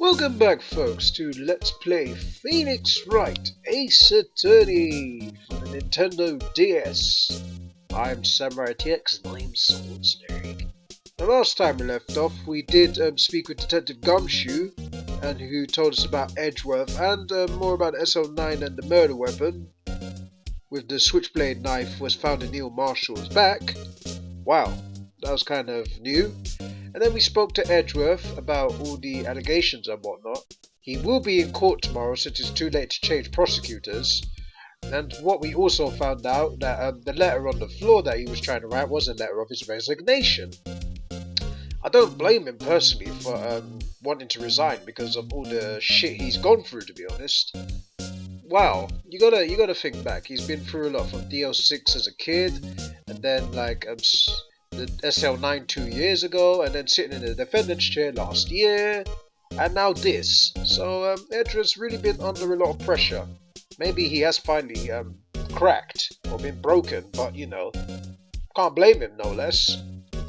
Welcome back, folks, to Let's Play Phoenix Wright Ace Attorney for the Nintendo DS. I'm SamuraiT-X and I'm Swords Nerd. The last time we left off, we did speak with Detective Gumshoe, and who told us about Edgeworth and more about SL9 and the murder weapon. With the switchblade knife was found in Neil Marshall's back. Wow, that was kind of new. And then we spoke to Edgeworth about all the allegations and whatnot. He will be in court tomorrow since it's too late to change prosecutors. And what we also found out, that the letter on the floor that he was trying to write was a letter of his resignation. I don't blame him personally for wanting to resign because of all the shit he's gone through, to be honest. Wow, you gotta think back. He's been through a lot, from DL6 as a kid, and then like the SL9 2 years ago, and then sitting in the defendant's chair last year, and now this. So Edgeworth's really been under a lot of pressure. Maybe he has finally cracked or been broken, but you know, can't blame him, no less.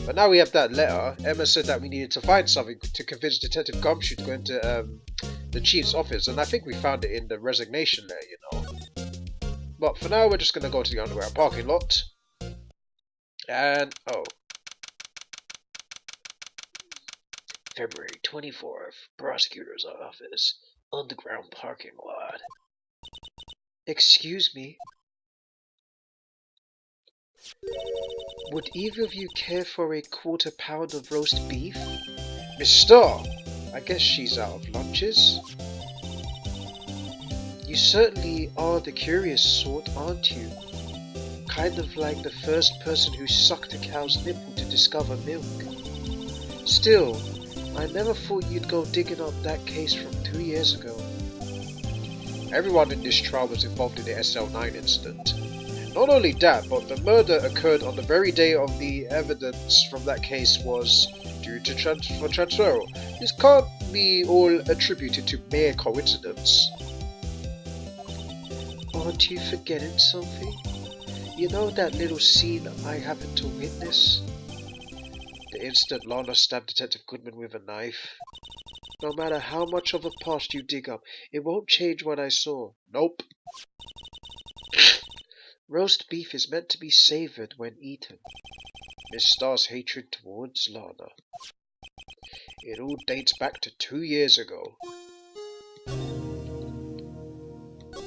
But now we have that letter. Emma said that we needed to find something to convince Detective Gumshoe to go into the chief's office, and I think we found it in the resignation letter, you know. But for now, we're just gonna go to the underground parking lot. And February 24th, prosecutor's office, underground parking lot. Excuse me. Would either of you care for a quarter pound of roast beef? Miss Starr, I guess she's out of lunches. You certainly are the curious sort, aren't you? Kind of like the first person who sucked a cow's nipple to discover milk. Still, I never thought you'd go digging up that case from 2 years ago. Everyone in this trial was involved in the SL9 incident. Not only that, but the murder occurred on the very day of the evidence from that case was due to transferal. This can't be all attributed to mere coincidence. Aren't you forgetting something? You know that little scene I happened to witness? The instant Lana stabbed Detective Goodman with a knife. No matter how much of a past you dig up, it won't change what I saw. Nope. Roast beef is meant to be savoured when eaten. Miss Starr's hatred towards Lana. It all dates back to 2 years ago.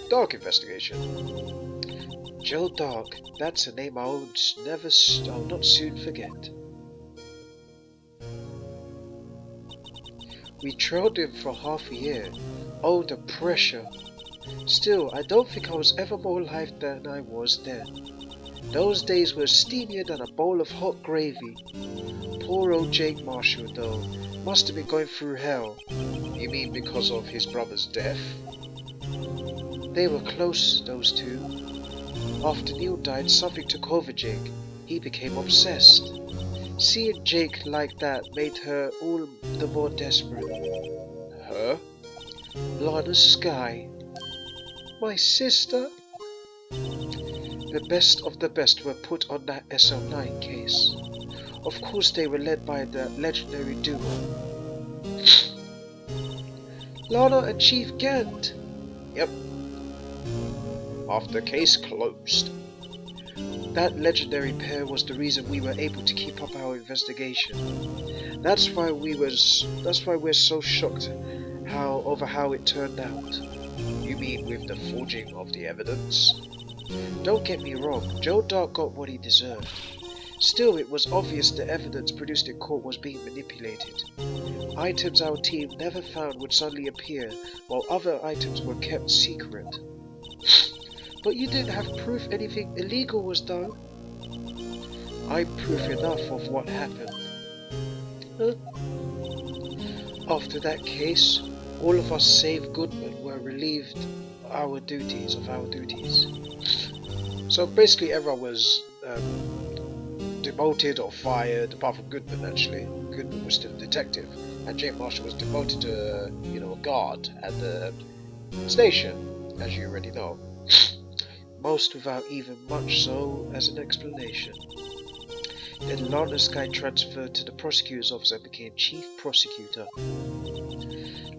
Dark investigation. Joe Dark, that's a name I'll not soon forget. We trailed him for half a year. Oh, the pressure. Still, I don't think I was ever more alive than I was then. Those days were steamier than a bowl of hot gravy. Poor old Jake Marshall, though, must have been going through hell. You mean because of his brother's death? They were close, those two. After Neil died, something took over Jake. He became obsessed. Seeing Jake like that made her all the more desperate. Her? Lana Skye. My sister? The best of the best were put on that SL9 case. Of course they were led by the legendary duo. Lana and Chief Gant. Yep. After case closed. That legendary pair was the reason we were able to keep up our investigation. That's why we're so shocked over how it turned out. You mean with the forging of the evidence? Don't get me wrong, Joe Dark got what he deserved. Still, it was obvious the evidence produced in court was being manipulated. Items our team never found would suddenly appear, while other items were kept secret. But you didn't have proof anything illegal was done. I'm proof enough of what happened. Huh? After that case, all of us save Goodman were relieved of our duties. So basically everyone was demoted or fired, apart from Goodman actually. Goodman was still a detective, and Jake Marshall was demoted to, a guard at the station, as you already know. Most without even much so as an explanation. Then Lana Skye transferred to the prosecutor's office and became chief prosecutor.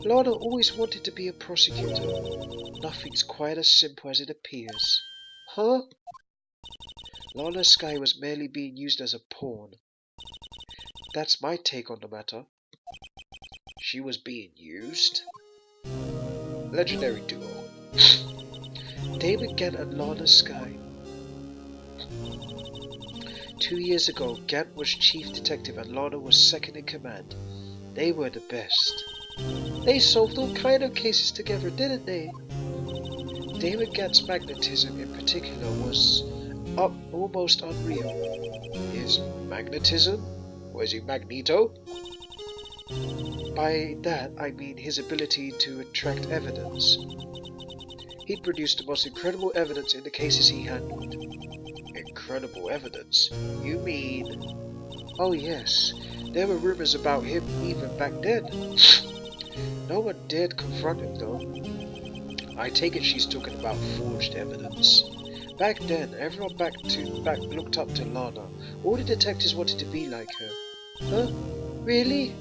Lana always wanted to be a prosecutor. Nothing's quite as simple as it appears. Huh? Lana Skye was merely being used as a pawn. That's my take on the matter. She was being used? Legendary duo. David Gant and Lana Skye. 2 years ago, Gant was chief detective and Lana was second in command. They were the best. They solved all kind of cases together, didn't they? David Gant's magnetism in particular was almost unreal. His magnetism? Was he Magneto? By that, I mean his ability to attract evidence. He produced the most incredible evidence in the cases he handled. Incredible evidence? You mean... Oh yes, there were rumors about him even back then. No one dared confront him though. I take it she's talking about forged evidence. Back then, everyone back looked up to Lana. All the detectives wanted to be like her. Huh? Really?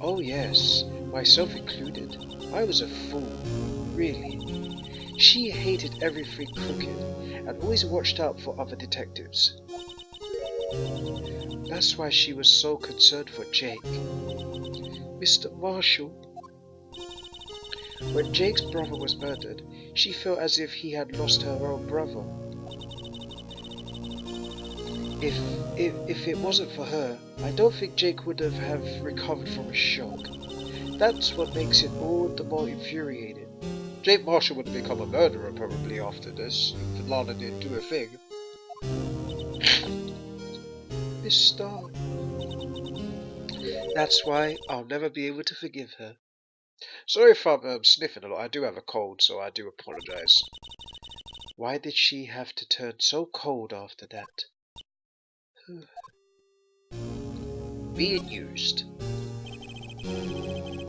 Oh yes, myself included. I was a fool. Really. She hated everything crooked and always watched out for other detectives. That's why she was so concerned for Jake. Mr. Marshall. When Jake's brother was murdered, she felt as if he had lost her own brother. If it wasn't for her, I don't think Jake would have recovered from a shock. That's what makes it all the more infuriating. Jake Marshall would have become a murderer probably after this, if Lana didn't do a thing. Miss Starr. That's why I'll never be able to forgive her. Sorry if I'm sniffing a lot. I do have a cold, so I do apologize. Why did she have to turn so cold after that? Being used.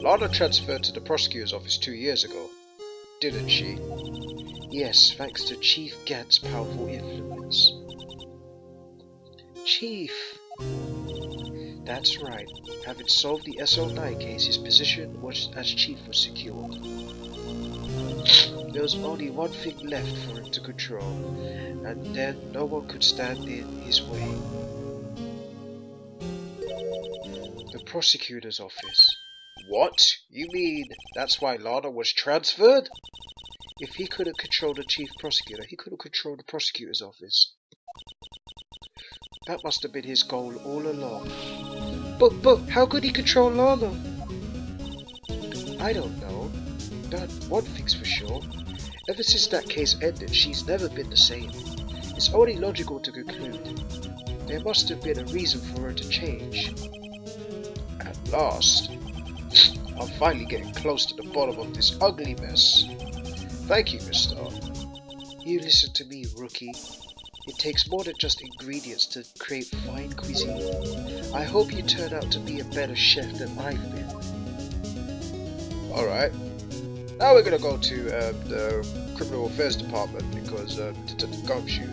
Lana transferred to the prosecutor's office 2 years ago, didn't she? Yes, thanks to Chief Gant's powerful influence. Chief! That's right. Having solved the SO9 case, his position as chief was secured. There was only one thing left for him to control, and then no one could stand in his way. The prosecutor's office. What? You mean that's why Lana was transferred? If he couldn't control the chief prosecutor, he couldn't control the prosecutor's office. That must have been his goal all along. But how could he control Lana? I don't know. But one thing's for sure. Ever since that case ended, she's never been the same. It's only logical to conclude. There must have been a reason for her to change. At last. I'm finally getting close to the bottom of this ugly mess. Thank you, Mr. You listen to me, rookie. It takes more than just ingredients to create fine cuisine. I hope you turn out to be a better chef than I've been. Alright. Now we're gonna go to the Criminal Affairs Department because Detective Gumshoe.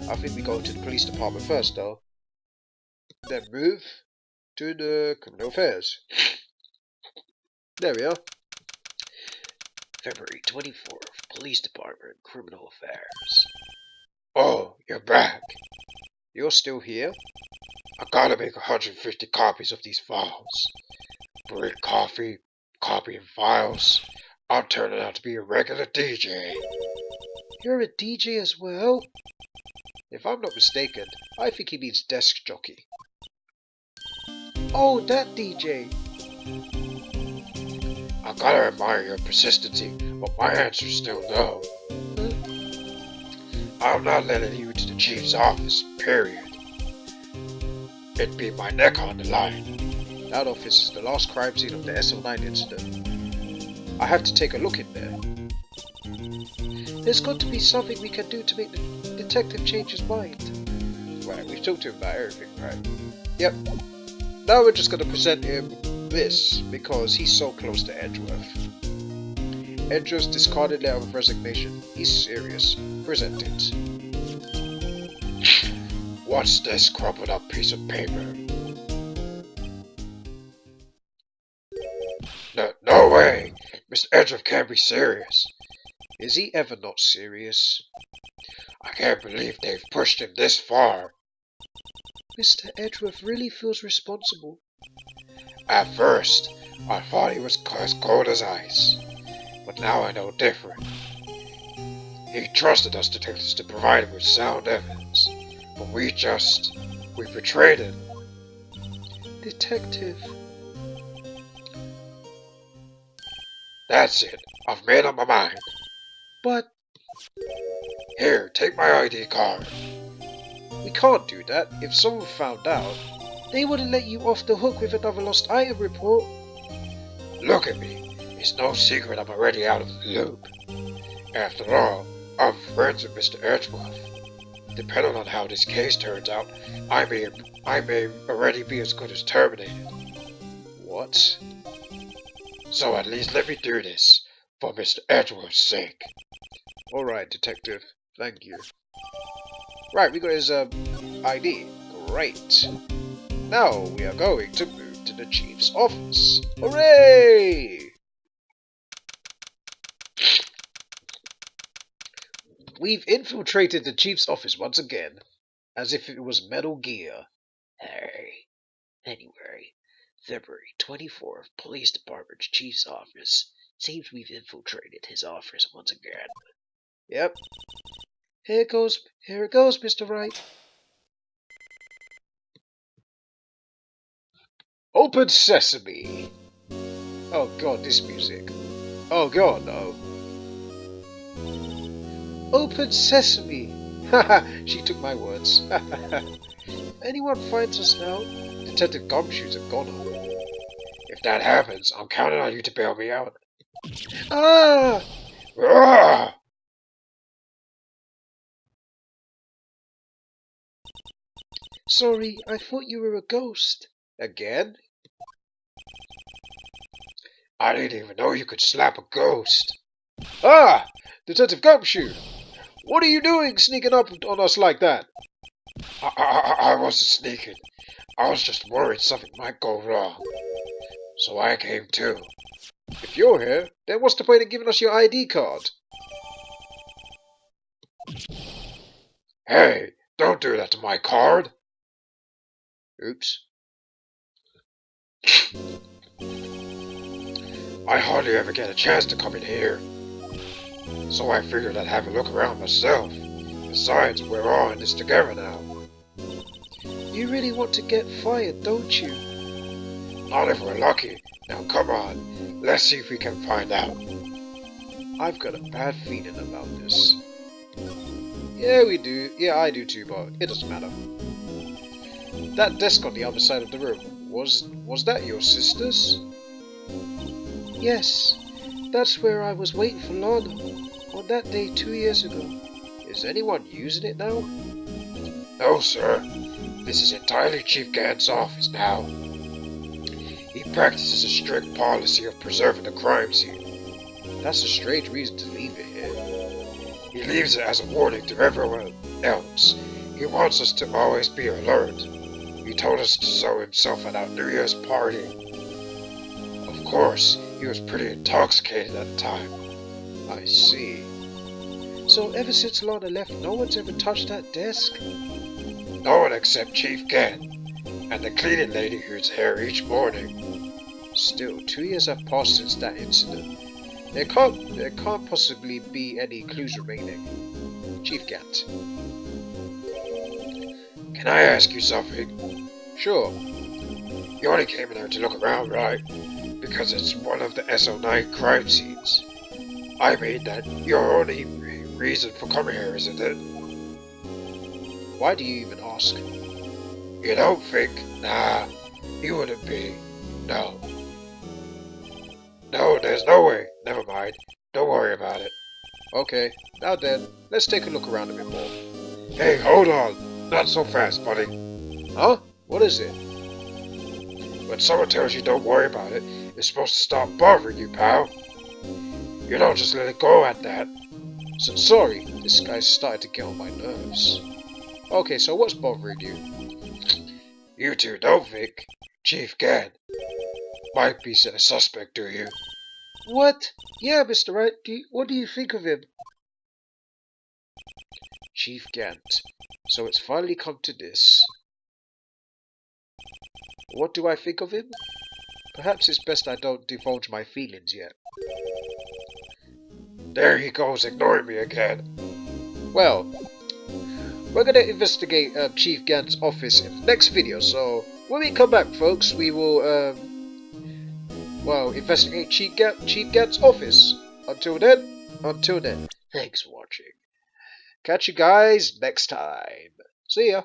I think we go to the Police Department first though. Then move to the Criminal Affairs. There we are. February 24th, Police Department, Criminal Affairs. Oh, you're back. You're still here? I gotta make 150 copies of these files. Bring coffee, copying files. I'm turning out to be a regular DJ. You're a DJ as well? If I'm not mistaken, I think he means desk jockey. Oh, that DJ. I gotta admire your persistency, but my answer's still no. I'm not letting you to the chief's office, period. It'd be my neck on the line. That office is the last crime scene of the SO9 incident. I have to take a look in there. There's got to be something we can do to make the detective change his mind. Right, we've talked to him about everything, right? Yep. Now we're just gonna present him this, because he's so close to Edgeworth. Edgeworth's discarded letter of resignation. He's serious. Present it. What's this crumpled up piece of paper? Mr. Edgeworth can't be serious. Is he ever not serious? I can't believe they've pushed him this far. Mr. Edgeworth really feels responsible. At first, I thought he was as cold as ice, but now I know different. He trusted us detectives to provide him with sound evidence, but we betrayed him. Detective. That's it. I've made up my mind. But... Here, take my ID card. We can't do that. If someone found out, they wouldn't let you off the hook with another lost item report. Look at me. It's no secret I'm already out of the loop. After all, I'm friends with Mr. Edgeworth. Depending on how this case turns out, I may already be as good as terminated. What? So at least let me do this, for Mr. Edgeworth's sake. Alright, Detective. Thank you. Right, we got his ID. Great. Now we are going to move to the Chief's office. Hooray! We've infiltrated the Chief's office once again, as if it was Metal Gear. Hey. Anyway, February 24th, Police Department Chief's office. Seems we've infiltrated his office once again. Yep. Here it goes, Mr. Wright. Open Sesame! Oh god, this music. Oh god, no. Open Sesame! Haha, she took my words. Anyone finds us now, Detective Gumshoes are gone. If that happens, I'm counting on you to bail me out. Ah! Ah! Sorry, I thought you were a ghost. Again? I didn't even know you could slap a ghost. Ah! Detective Gumshoe! What are you doing sneaking up on us like that? I wasn't sneaking. I was just worried something might go wrong. So I came too. If you're here, then what's the point of giving us your ID card? Hey, don't do that to my card. Oops. I hardly ever get a chance to come in here. So I figured I'd have a look around myself. Besides, we're all in this together now. You really want to get fired, don't you? Not if we're lucky. Now come on, let's see if we can find out. I've got a bad feeling about this. Yeah, we do. Yeah, I do too, but it doesn't matter. That desk on the other side of the room, was that your sister's? Yes, that's where I was waiting for Lana, on that day 2 years ago. Is anyone using it now? No, sir. This is entirely Chief Gant's office now. He practices a strict policy of preserving the crime scene. That's a strange reason to leave it here. He leaves it as a warning to everyone else. He wants us to always be alert. He told us to show himself at our New Year's party. Of course, he was pretty intoxicated at the time. I see. So ever since Lana left, no one's ever touched that desk? No one except Chief Gant, and the cleaning lady who's here each morning. Still, 2 years have passed since that incident. There can't possibly be any clues remaining. Chief Gant. Can I ask you something? Sure. You only came in here to look around, right? Because it's one of the SO9 crime scenes. I mean that your only reason for coming here, isn't it? Why do you even ask? You don't think? Nah, you wouldn't be. No. No, there's no way. Never mind. Don't worry about it. Okay, now then, let's take a look around a bit more. Hey, hold on. Not so fast, buddy. Huh? What is it? When someone tells you don't worry about it, it's supposed to stop bothering you, pal. You don't just let it go at that. So, sorry, this guy's started to get on my nerves. Okay, so what's bothering you? You two don't think Chief Gant might be a suspect, do you? What? Yeah, Mr. Wright, what do you think of him? Chief Gant. So it's finally come to this. What do I think of him? Perhaps it's best I don't divulge my feelings yet. There he goes, ignoring me again. Well, we're gonna investigate Chief Gant's office in the next video, so when we come back, folks, we will, well, investigate Chief Gant's office. Until then, thanks for watching. Catch you guys next time. See ya.